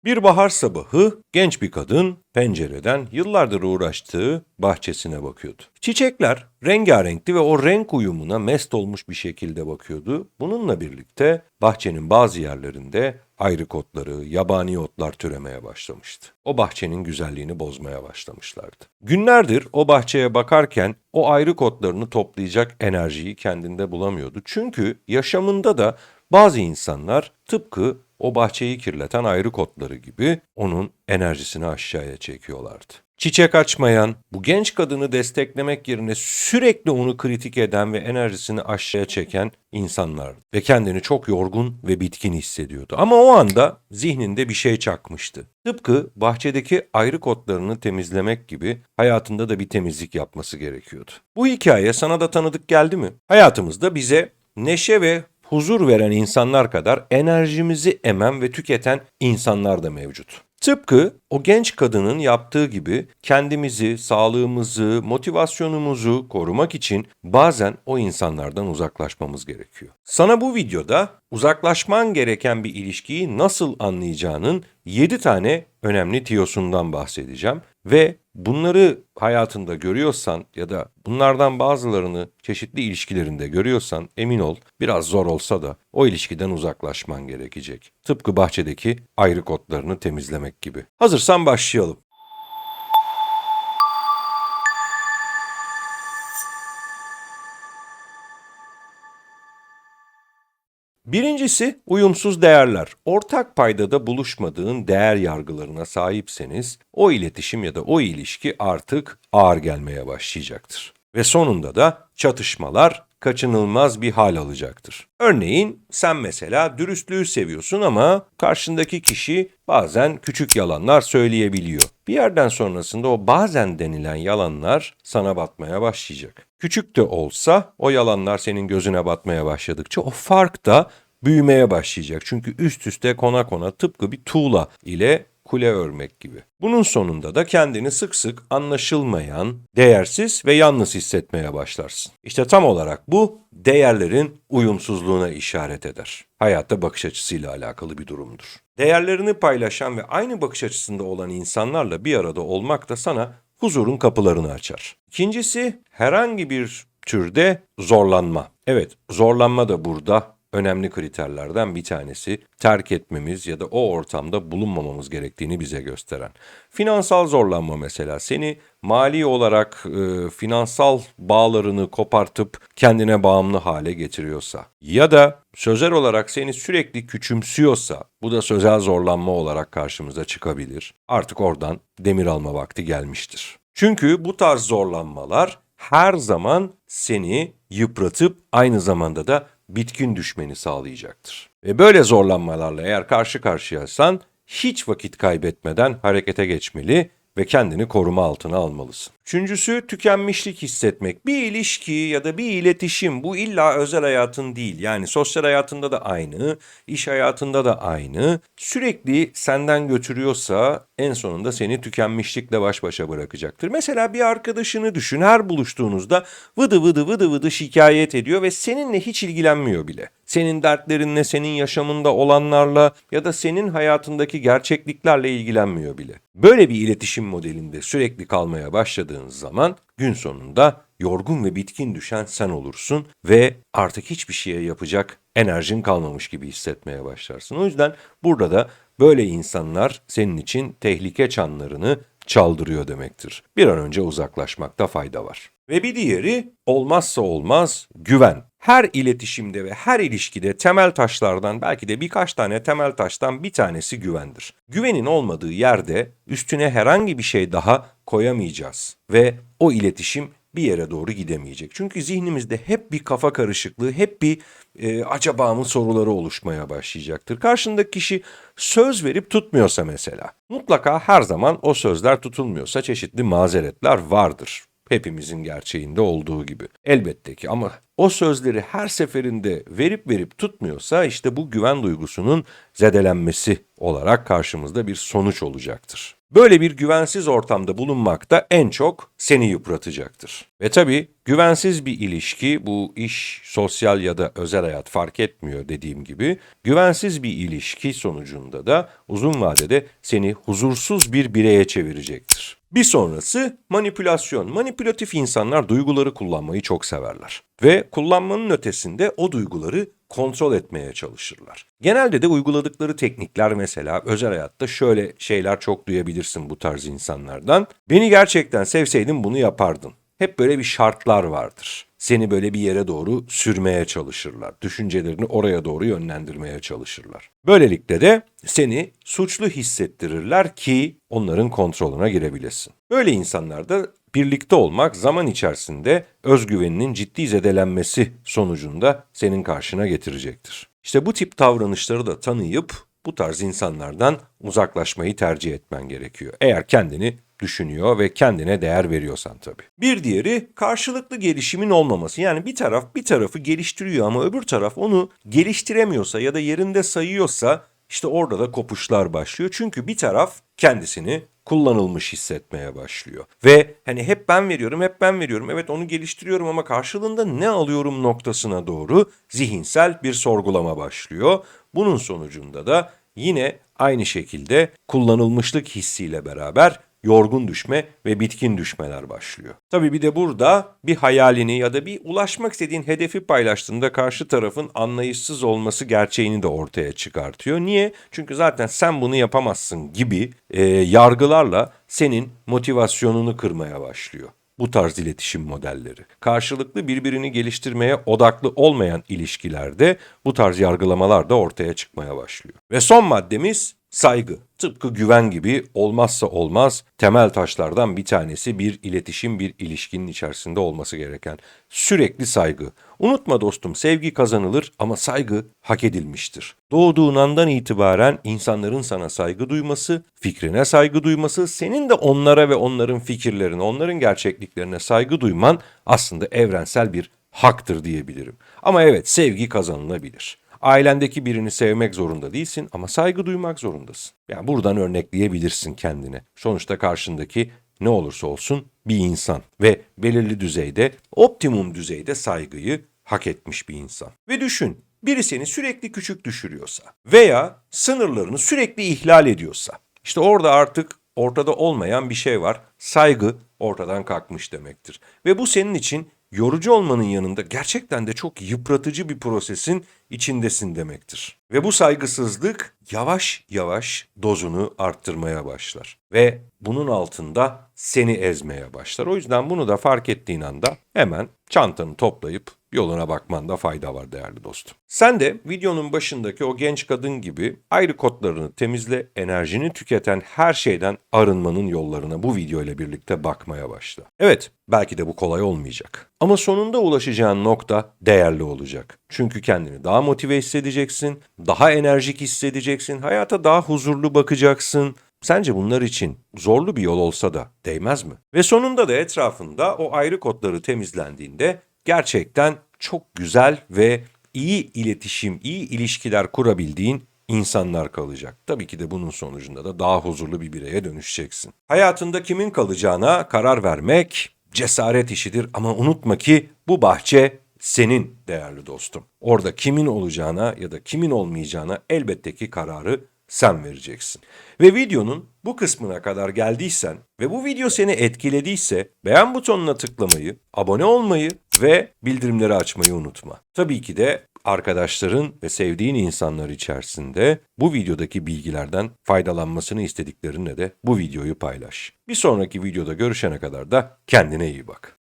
Bir bahar sabahı genç bir kadın pencereden yıllardır uğraştığı bahçesine bakıyordu. Çiçekler rengarenkti ve o renk uyumuna mest olmuş bir şekilde bakıyordu. Bununla birlikte bahçenin bazı yerlerinde ayrık otları, yabani otlar türemeye başlamıştı. O bahçenin güzelliğini bozmaya başlamışlardı. Günlerdir o bahçeye bakarken o ayrık otlarını toplayacak enerjiyi kendinde bulamıyordu. Çünkü yaşamında da bazı insanlar tıpkı o bahçeyi kirleten ayrık otları gibi onun enerjisini aşağıya çekiyorlardı. Çiçek açmayan, bu genç kadını desteklemek yerine sürekli onu kritik eden ve enerjisini aşağıya çeken insanlardı. Ve kendini çok yorgun ve bitkin hissediyordu. Ama o anda zihninde bir şey çakmıştı. Tıpkı bahçedeki ayrık otlarını temizlemek gibi hayatında da bir temizlik yapması gerekiyordu. Bu hikaye sana da tanıdık geldi mi? Hayatımızda bize neşe ve huzur veren insanlar kadar enerjimizi emen ve tüketen insanlar da mevcut. Tıpkı o genç kadının yaptığı gibi kendimizi, sağlığımızı, motivasyonumuzu korumak için bazen o insanlardan uzaklaşmamız gerekiyor. Sana bu videoda uzaklaşman gereken bir ilişkiyi nasıl anlayacağının 7 tane önemli tiyosundan bahsedeceğim ve bunları hayatında görüyorsan ya da bunlardan bazılarını çeşitli ilişkilerinde görüyorsan emin ol biraz zor olsa da o ilişkiden uzaklaşman gerekecek. Tıpkı bahçedeki ayrık otlarını temizlemek gibi. Hazırsan başlayalım. Birincisi uyumsuz değerler. Ortak paydada buluşmadığın değer yargılarına sahipseniz o iletişim ya da o ilişki artık ağır gelmeye başlayacaktır. Ve sonunda da çatışmalar kaçınılmaz bir hal alacaktır. Örneğin sen mesela dürüstlüğü seviyorsun ama karşındaki kişi bazen küçük yalanlar söyleyebiliyor. Bir yerden sonrasında o bazen denilen yalanlar sana batmaya başlayacak. Küçük de olsa o yalanlar senin gözüne batmaya başladıkça o fark da büyümeye başlayacak. Çünkü üst üste kona kona tıpkı bir tuğla ile kule örmek gibi. Bunun sonunda da kendini sık sık anlaşılmayan, değersiz ve yalnız hissetmeye başlarsın. İşte tam olarak bu değerlerin uyumsuzluğuna işaret eder. Hayatta bakış açısıyla alakalı bir durumdur. Değerlerini paylaşan ve aynı bakış açısında olan insanlarla bir arada olmak da sana huzurun kapılarını açar. İkincisi, herhangi bir türde zorlanma. Evet, zorlanma da burada önemli kriterlerden bir tanesi. Terk etmemiz ya da o ortamda bulunmamamız gerektiğini bize gösteren. Finansal zorlanma mesela seni mali olarak finansal bağlarını kopartıp kendine bağımlı hale getiriyorsa ya da sözel olarak seni sürekli küçümsüyorsa bu da sözel zorlanma olarak karşımıza çıkabilir. Artık oradan demir alma vakti gelmiştir. Çünkü bu tarz zorlanmalar her zaman seni yıpratıp aynı zamanda da bitkin düşmeni sağlayacaktır. Ve böyle zorlanmalarla eğer karşı karşıyaysan hiç vakit kaybetmeden harekete geçmeli ve kendini koruma altına almalısın. Üçüncüsü tükenmişlik hissetmek. Bir ilişki ya da bir iletişim bu illa özel hayatın değil. Yani sosyal hayatında da aynı, iş hayatında da aynı. Sürekli senden götürüyorsa en sonunda seni tükenmişlikle baş başa bırakacaktır. Mesela bir arkadaşını düşün, her buluştuğunuzda vıdı vıdı vıdı vıdı şikayet ediyor ve seninle hiç ilgilenmiyor bile. Senin dertlerinle, senin yaşamında olanlarla ya da senin hayatındaki gerçekliklerle ilgilenmiyor bile. Böyle bir iletişim modelinde sürekli kalmaya başladığın zaman gün sonunda yorgun ve bitkin düşen sen olursun ve artık hiçbir şeye yapacak enerjin kalmamış gibi hissetmeye başlarsın. O yüzden burada da böyle insanlar senin için tehlike çanlarını çaldırıyor demektir. Bir an önce uzaklaşmakta fayda var. Ve bir diğeri olmazsa olmaz güven. Her iletişimde ve her ilişkide temel taşlardan belki de birkaç tane temel taştan bir tanesi güvendir. Güvenin olmadığı yerde üstüne herhangi bir şey daha koyamayacağız ve o iletişim bir yere doğru gidemeyecek. Çünkü zihnimizde hep bir kafa karışıklığı, hep bir acaba mı soruları oluşmaya başlayacaktır. Karşındaki kişi söz verip tutmuyorsa mesela, mutlaka her zaman o sözler tutulmuyorsa çeşitli mazeretler vardır. Hepimizin gerçeğinde olduğu gibi. Elbette ki ama o sözleri her seferinde verip tutmuyorsa işte bu güven duygusunun zedelenmesi olarak karşımızda bir sonuç olacaktır. Böyle bir güvensiz ortamda bulunmak da en çok seni yıpratacaktır. Ve tabii güvensiz bir ilişki, bu iş, sosyal ya da özel hayat fark etmiyor dediğim gibi, güvensiz bir ilişki sonucunda da uzun vadede seni huzursuz bir bireye çevirecektir. Bir sonrası manipülasyon. Manipülatif insanlar duyguları kullanmayı çok severler. Ve kullanmanın ötesinde o duyguları kontrol etmeye çalışırlar. Genelde de uyguladıkları teknikler mesela özel hayatta şöyle şeyler çok duyabilirsin bu tarz insanlardan. Beni gerçekten sevseydin bunu yapardın. Hep böyle bir şartlar vardır. Seni böyle bir yere doğru sürmeye çalışırlar. Düşüncelerini oraya doğru yönlendirmeye çalışırlar. Böylelikle de seni suçlu hissettirirler ki onların kontrolüne girebilesin. Böyle insanlarda birlikte olmak zaman içerisinde özgüveninin ciddi zedelenmesi sonucunda senin karşına getirecektir. İşte bu tip davranışları da tanıyıp bu tarz insanlardan uzaklaşmayı tercih etmen gerekiyor. Eğer kendini düşünüyor ve kendine değer veriyorsan tabii. Bir diğeri karşılıklı gelişimin olmaması. Yani bir taraf bir tarafı geliştiriyor ama öbür taraf onu geliştiremiyorsa ya da yerinde sayıyorsa işte orada da kopuşlar başlıyor. Çünkü bir taraf kendisini kullanılmış hissetmeye başlıyor. Ve hani hep ben veriyorum, hep ben veriyorum. Evet onu geliştiriyorum ama karşılığında ne alıyorum noktasına doğru zihinsel bir sorgulama başlıyor. Bunun sonucunda da yine aynı şekilde kullanılmışlık hissiyle beraber yorgun düşme ve bitkin düşmeler başlıyor. Tabii bir de burada bir hayalini ya da bir ulaşmak istediğin hedefi paylaştığında karşı tarafın anlayışsız olması gerçeğini de ortaya çıkartıyor. Niye? Çünkü zaten sen bunu yapamazsın gibi yargılarla senin motivasyonunu kırmaya başlıyor. Bu tarz iletişim modelleri. Karşılıklı birbirini geliştirmeye odaklı olmayan ilişkilerde bu tarz yargılamalar da ortaya çıkmaya başlıyor. Ve son maddemiz saygı. Tıpkı güven gibi olmazsa olmaz temel taşlardan bir tanesi bir iletişim, bir ilişkinin içerisinde olması gereken sürekli saygı. Unutma dostum, sevgi kazanılır ama saygı hak edilmiştir. Doğduğun andan itibaren insanların sana saygı duyması, fikrine saygı duyması, senin de onlara ve onların fikirlerine, onların gerçekliklerine saygı duyman aslında evrensel bir haktır diyebilirim. Ama evet, sevgi kazanılabilir. Ailendeki birini sevmek zorunda değilsin ama saygı duymak zorundasın. Yani buradan örnekleyebilirsin kendine. Sonuçta karşındaki ne olursa olsun bir insan ve belirli düzeyde, optimum düzeyde saygıyı hak etmiş bir insan. Ve düşün, biri seni sürekli küçük düşürüyorsa veya sınırlarını sürekli ihlal ediyorsa, işte orada artık ortada olmayan bir şey var. Saygı ortadan kalkmış demektir. Ve bu senin için yorucu olmanın yanında gerçekten de çok yıpratıcı bir prosesin içindesin demektir. Ve bu saygısızlık yavaş yavaş dozunu arttırmaya başlar. Ve bunun altında seni ezmeye başlar. O yüzden bunu da fark ettiğin anda hemen çantanı toplayıp yoluna bakmanda fayda var değerli dostum. Sen de videonun başındaki o genç kadın gibi ayrı kodlarını temizle, enerjini tüketen her şeyden arınmanın yollarına bu video ile birlikte bakmaya başla. Evet, belki de bu kolay olmayacak. Ama sonunda ulaşacağın nokta değerli olacak. Çünkü kendini daha motive hissedeceksin, daha enerjik hissedeceksin, hayata daha huzurlu bakacaksın. Sence bunlar için zorlu bir yol olsa da değmez mi? Ve sonunda da etrafında o ayrı kodları temizlendiğinde gerçekten çok güzel ve iyi iletişim, iyi ilişkiler kurabildiğin insanlar kalacak. Tabii ki de bunun sonucunda da daha huzurlu bir bireye dönüşeceksin. Hayatında kimin kalacağına karar vermek cesaret işidir ama unutma ki bu bahçe senin değerli dostum. Orada kimin olacağına ya da kimin olmayacağına elbette ki kararı sen vereceksin. Ve videonun bu kısmına kadar geldiysen ve bu video seni etkilediyse beğen butonuna tıklamayı, abone olmayı ve bildirimleri açmayı unutma. Tabii ki de arkadaşların ve sevdiğin insanlar içerisinde bu videodaki bilgilerden faydalanmasını istediklerine de bu videoyu paylaş. Bir sonraki videoda görüşene kadar da kendine iyi bak.